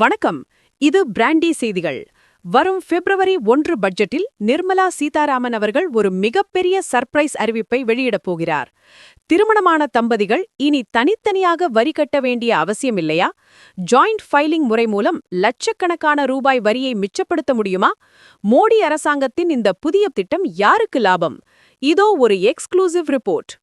வணக்கம். இது பிராண்டி செய்திகள். வரும் பிப்ரவரி 1 பட்ஜெட்டில் நிர்மலா சீதாராமன் அவர்கள் ஒரு மிகப்பெரிய சர்ப்ரைஸ் அறிவிப்பை வெளியிடப் போகிறார். திருமணமான தம்பதிகள் இனி தனித்தனியாக வரி கட்ட வேண்டிய அவசியமில்லையா? ஜாயிண்ட் ஃபைலிங் முறை மூலம் லட்சக்கணக்கான ரூபாய் வரியை மிச்சப்படுத்த முடியுமா? மோடி அரசாங்கத்தின் இந்த புதிய திட்டம் யாருக்கு லாபம்? இதோ ஒரு எக்ஸ்க்ளூசிவ் ரிப்போர்ட்.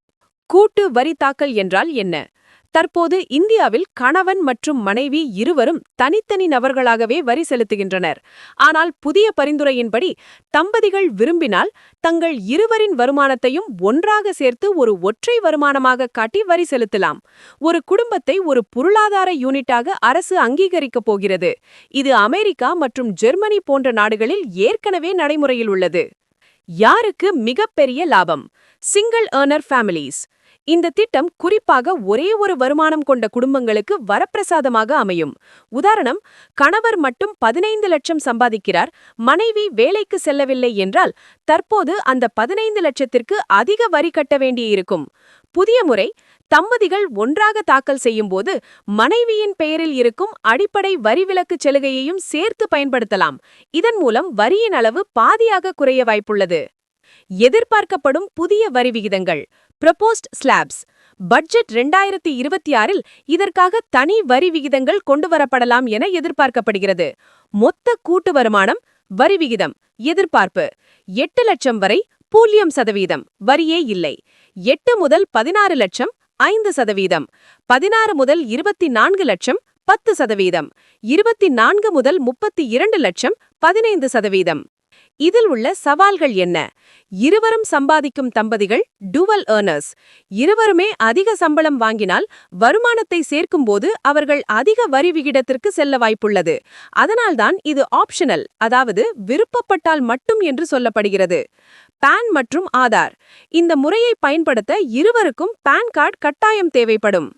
கூட்டு வரி தாக்கல் என்றால் என்ன? தற்போது இந்தியாவில் கணவன் மற்றும் மனைவி இருவரும் தனித்தனி நபர்களாகவே வரி செலுத்துகின்றனர். ஆனால் புதிய பரிந்துரையின்படி தம்பதிகள் விரும்பினால் தங்கள் இருவரின் வருமானத்தையும் ஒன்றாக சேர்த்து ஒரு ஒற்றை வருமானமாக காட்டி வரி செலுத்தலாம். ஒரு குடும்பத்தை ஒரு பொருளாதார யூனிட்டாக அரசு அங்கீகரிக்கப் போகிறது. இது அமெரிக்கா மற்றும் ஜெர்மனி போன்ற நாடுகளில் ஏற்கனவே நடைமுறையில் உள்ளது. யாருக்கு மிகப்பெரிய லாபம்? Single earner families. இந்த திட்டம் குறிப்பாக ஒரே ஒரு வருமானம் கொண்ட குடும்பங்களுக்கு வரப்பிரசாதமாக அமையும். உதாரணம், கணவர் மட்டும் 15 லட்சம் சம்பாதிக்கிறார், மனைவி வேலைக்கு செல்லவில்லை என்றால் தற்போது அந்த 15 லட்சத்திற்கு அதிக வரி கட்ட வேண்டியிருக்கும். புதிய முறை, தம்பதிகள் ஒன்றாக தாக்கல் செய்யும்போது மனைவியின் பெயரில் இருக்கும் அடிப்படை வரி விலக்கு சலுகையையும் சேர்த்து பயன்படுத்தலாம். இதன் மூலம் வரியின் அளவு பாதியாக குறைய வாய்ப்புள்ளது. எதிர்பார்க்கப்படும் புதிய வரி விகிதங்கள். Proposed slabs. பட்ஜெட் 2026இல் இதற்காக தனி வரி விகிதங்கள் கொண்டுவரப்படலாம் என எதிர்பார்க்கப்படுகிறது. மொத்த கூட்டு வருமானம் வரி விகிதம் எதிர்பார்ப்பு 8 லட்சம் வரை 0% வரியே இல்லை. 8 முதல் 16 லட்சம் 5%, 16 முதல் 24 லட்சம் 10%, 24 முதல் 32 லட்சம் 15%. இதில் உள்ள சவால்கள் என்ன? இருவரும் சம்பாதிக்கும் தம்பதிகள் டுவல் ஏர்னர்ஸ். இருவருமே அதிக சம்பளம் வாங்கினால் வருமானத்தை சேர்க்கும்போது அவர்கள் அதிக வரி விகிதத்திற்கு செல்ல வாய்ப்புள்ளது. அதனால்தான் இது ஆப்ஷனல், அதாவது விருப்பப்பட்டால் மட்டும் என்று சொல்லப்படுகிறது. பான் மற்றும் ஆதார். இந்த முறையை பயன்படுத்த இருவருக்கும் பான் கார்டு கட்டாயம் தேவைப்படும்.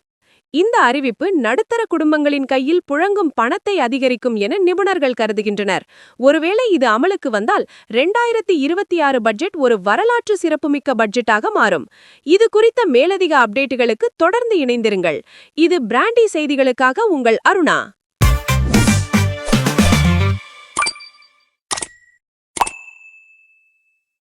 இந்த அறிவிப்பு நடுத்தர குடும்பங்களின் கையில் புழங்கும் பணத்தை அதிகரிக்கும் என நிபுணர்கள் கருதுகின்றனர். ஒருவேளை இது அமலுக்கு வந்தால் 2026 பட்ஜெட் ஒரு வரலாற்று சிறப்புமிக்க பட்ஜெட்டாக மாறும். இது குறித்த மேலதிக அப்டேட்டுகளுக்கு தொடர்ந்து இணைந்திருங்கள். இது பிராண்டி செய்திகளுக்காக உங்கள் அருணா.